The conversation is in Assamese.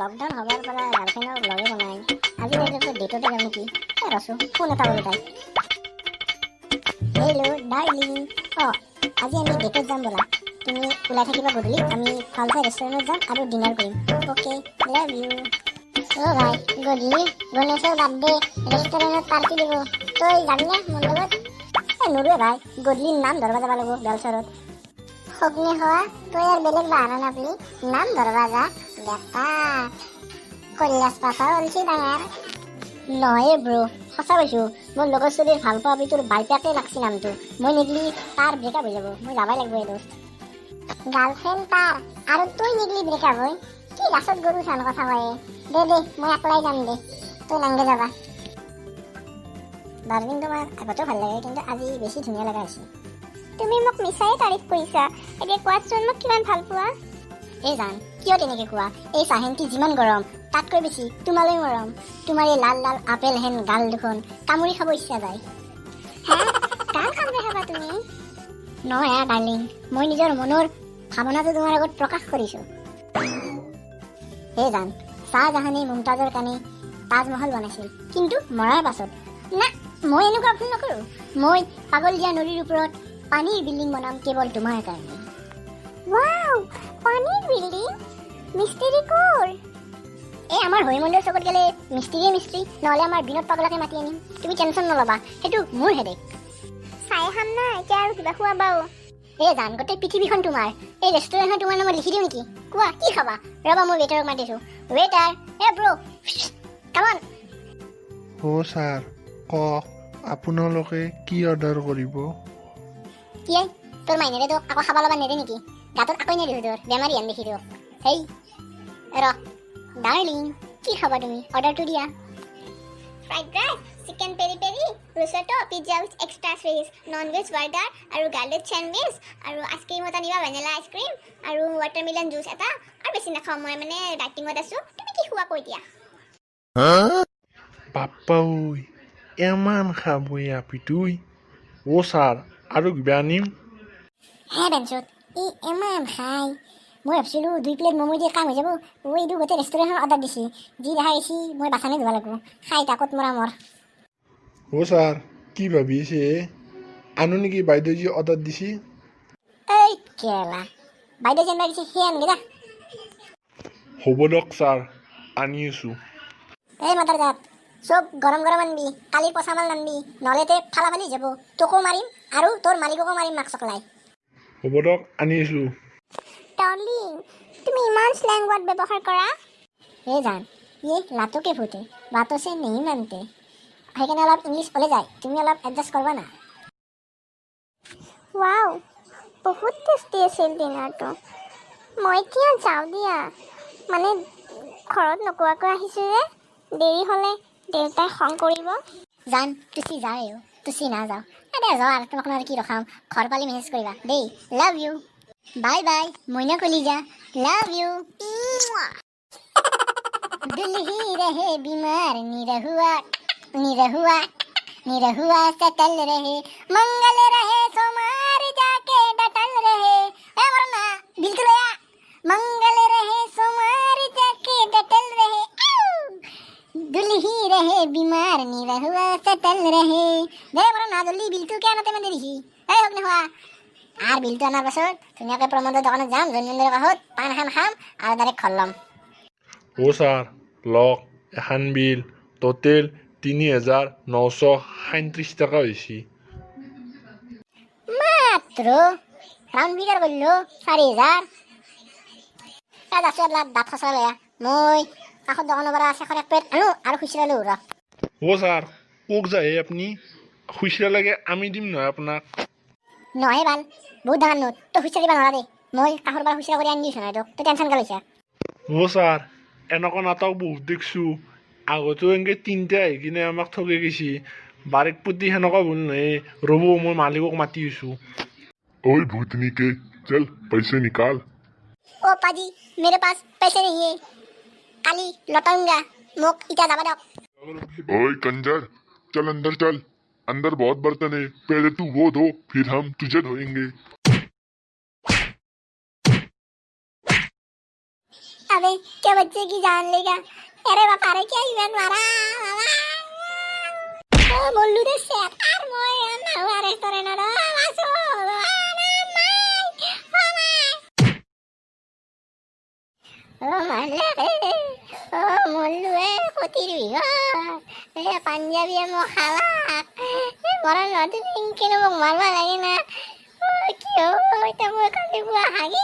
লকডাউন হবাৰ পৰা গাৰ্লফ্ৰেণ্ডক লগে বনাই আজি তাইতো ডেটতে যাম নেকি ৰচোন ফোন এটা কৰো তাইক হেল্ল' ডাৰ্লিং আজি আমি ডেটত যাম ব'লা তুমি ওলাই থাকিবা গধূলি আমি ভাল চাই ৰেষ্টুৰেণ্টত যাম আৰু ডিনাৰ কৰিম অ'কে লাভ ইউ ভাই গধূলি গণেশৰ বাৰ্থডে ৰেষ্টুৰেণ্টত পাৰ্টি দিব তই যাবি না মোৰ লগত নোৰোৱে ভাই গধূলি নাম ধৰবা যাব লাগিব বেলচৰত সগ্নি হোৱা তই আৰু বেলেগ বাহানা নাপলি নাম ধৰবা যা বেটা কৈলাশ পাছা ওলছি ডাঙৰ নহয় ব্ৰ সঁচা কৈছোঁ মোৰ লগৰ ছোৱালীৰ ভাল পোৱা তোৰ বাইপাকে লাগছি নামটো মই নিগলি তাৰ ব্ৰেকআপ হৈ যাব মই যাবাই লাগিব এই দোস্ত গাৰ্লফ্ৰেণ্ড তাৰ আৰু তই নিগলি ব্ৰেকআপ হয় কি লাষ্টত গৰু চান কথা কয়ে দে মই একলাই যাম দে তই নাংগে যাবা ডাৰ্লিং তোমাৰ আগতেও ভাল লাগে কিন্তু আজি বেছি ধুনীয়া লগা হৈছে তুমি মোক মিছাই তাৰিফ কৰিছা এতিয়া কোৱাচোন মোক কিমান ভাল পোৱা এই জান কিয় তেনেকৈ কোৱা এই চাহেনটি যিমান গৰম তাতকৈ বেছি তোমালৈ মৰম তোমাৰ এই লাল লাল আপেল হেন গাল দুখন কামুৰি খাব ইচ্ছা যায় গাল কামুৰি খাবা তুমি নহয় ডাৰ্লিং মই নিজৰ মনৰ ভাৱনাটো তোমাৰ আগত প্ৰকাশ কৰিছোঁ এই জান শ্বাহজাহানে মুমতাজৰ কাৰণে তাজমহল বনাইছিল কিন্তু মৰাৰ পাছত না মই এনেকুৱা ভুল নকৰোঁ মই পাগল দিয়া নদীৰ ওপৰত পানীৰ বিল্ডিং বনাম কেৱল তোমাৰ কাৰণে ৱাও পানীৰ বিল্ডিং মিস্ত্ৰী কৰ এই আমাৰ হৈমন্দিৰ চকত গেলে মিস্ত্ৰী নহ'লে আমাৰ বিনোদ পাগলাকে মাতি আনিম তুমি টেনশ্যন নল'বা সেইটো মোৰ হেডেক চাই খাম না এতিয়া আৰু কিবা খোৱাবাও এই জান গোটেই পৃথিৱীখন তোমাৰ এই ৰেষ্টুৰেণ্টখন তোমাৰ নামত লিখি দিওঁ নেকি কোৱা কি খাবা ৰ'বা মই ৱেটাৰক মাতিছোঁ ৱেটাৰ ব্ৰ কামন ছাৰ কওক আপোনালোকে কি অৰ্ডাৰ কৰিব কি তোৰ মাইনেৰে তোক আকৌ খাব ল'বা নেদে নেকি গাঁতত আকৌ নেদিওঁ তোৰ বেমাৰী আন দেখি দিওঁ হেই ডাৰ্লিং কি খাবা তুমি অৰ্ডাৰটো দিয়া fried rice chicken peri peri ৰিচটো pizza with extra fish non veg burger আৰু গাৰ্লিক চেণ্ডউইচ আৰু আইচক্ৰীম এটা নিবা ভেনিলা আইচক্ৰীম আৰু ৱাটাৰমেলন জুচ এটা আৰু বেছি নাখাওঁ মই মানে ডাইটিঙত আছোঁ তুমি কি খোৱা কৈ দিয়া বাপ্পা ঐ ইমান খাবই আপিতুই ছাৰ আৰু কিবা আনিম বেঞ্চত এই ইমান খাই মই ভাবিছিলোঁ 2 প্লেট ম'ম' দিয়ে কাম হৈ যাব এইটো গোটেই ৰেষ্টুৰেণ্টখন অৰ্ডাৰ দিছে যি দেখা আহিছে মই বাচানে ধুব লাগিব খাই তাকত মৰা মৰ ছাৰ কি ভাবিছে আনো নেকি বাইদেউ যি অৰ্ডাৰ দিছে এই কেলা বাইদেউ যেন লাগিছে সেই আনগে যা হ'ব দিয়ক ছাৰ আনি আছোঁ এই মাতাৰ জাত চব গৰম আনবি কালিৰ পচা মাল নানবি নহ'লে তে ফালি যাব তোকো মাৰিম আৰু তোৰ মালিককো মাৰিম মাক চকলাই হ'ব দিয়ক আনি আছোঁ ডাৰ্লিং তুমি ইমান স্লেং ৱাৰ্ড ব্যৱহাৰ কৰা এই জান লাটোকে ফুটে বাতো সে নেহি মানতে সেইকাৰণে অলপ ইংলিছ ক'লে যায় তুমি অলপ এডজাষ্ট কৰবা না ৱাও বহুত টেষ্টি আছিল ডিনাৰটো মই এতিয়া যাওঁ দিয়া মানে ঘৰত নোকোৱাকৈ আহিছোঁ যে দেৰি হ'লে দেউতাই খং কৰিব জান তুচি যায় তুচি না যাওঁ দে যাওঁ আৰু তোমাক আৰু কি ৰখাম ঘৰ পালি মেছেজ কৰিবা দেই লাভ ইউ বাই বাই মইনা কলিজা লাভ ইউ दुल्ही रहे बीमार निरहुआ सटल रहे मंगल रहे सोमार जाके डटल रहे वरना बिल्कुल मंगल रहे सोमार जाके डटल रहे दुल्ही रहे बीमार निरहुआ सटल रहे दे वरना जल्दी बिल्टू क्या नाते मंदिर ही होक नहुआ আর বিলটো আনার পাছত ধুনীয়াকৈ প্ৰমোদৰ দোকানত যাম জন্মদিনৰ কাষত পান এখন খাম আৰু ডাইৰেক্ট ঘৰ ল'ম ছাৰ লওক এখন বিল টোটেল ৩,৯৩৭ টকা হৈছে মাত্ৰ ৰাউণ্ড ফিগাৰ কৰিলো ৪,০০০ তাত আছে দাঁত খচৰা বেয়া মই কাষত দোকানৰ পৰা শেষৰ এক প্লেট আনো আৰু খুচৰা লো ছাৰ কক যায় আপুনি খুচৰা লাগে আমি দিম নহয় আপোনাক নহয় ভাল বহুত ডাঙৰ নোট তই খুচৰা দিব নোৱাৰা দেই মই কাষৰ পৰা খুচৰা কৰি আনি দিছোঁ নহয় তোক তই টেনশ্যন কা লৈছা ছাৰ এনেকুৱা নাটক বহুত দেখিছোঁ আগতেও এনেকৈ 3টা আহি কিনে আমাক ঠগি গৈছে বাৰেক প্ৰতি সেনেকুৱা ভুল নহয় ৰ'ব মই মালিকক মাতি আছোঁ ओए भूतनी के चल पैसे निकाल ओ पाजी मेरे पास पैसे नहीं है काली लौटाऊंगा मोक इटा दबा दो ओए कंजर चल अंदर बहुत बर्तन है पहले तू वो धो फिर हम तुझे धोएंगे अब अबे क्या बच्चे की जान लेगा अरे बापा रे क्या इवन मारा मोल्लू रे सेतार মই নাহুৱা ৰেষ্টুৰেণ্টত আছো মোল্লুৱে কতিৰ বিঘৰ পাঞ্জাবীয়ে মোক খালাক মৰা নতুন কিন্তু মোক মাৰিব লাগে না কি হ'ব এতিয়া মই কালি পুৱা হাগি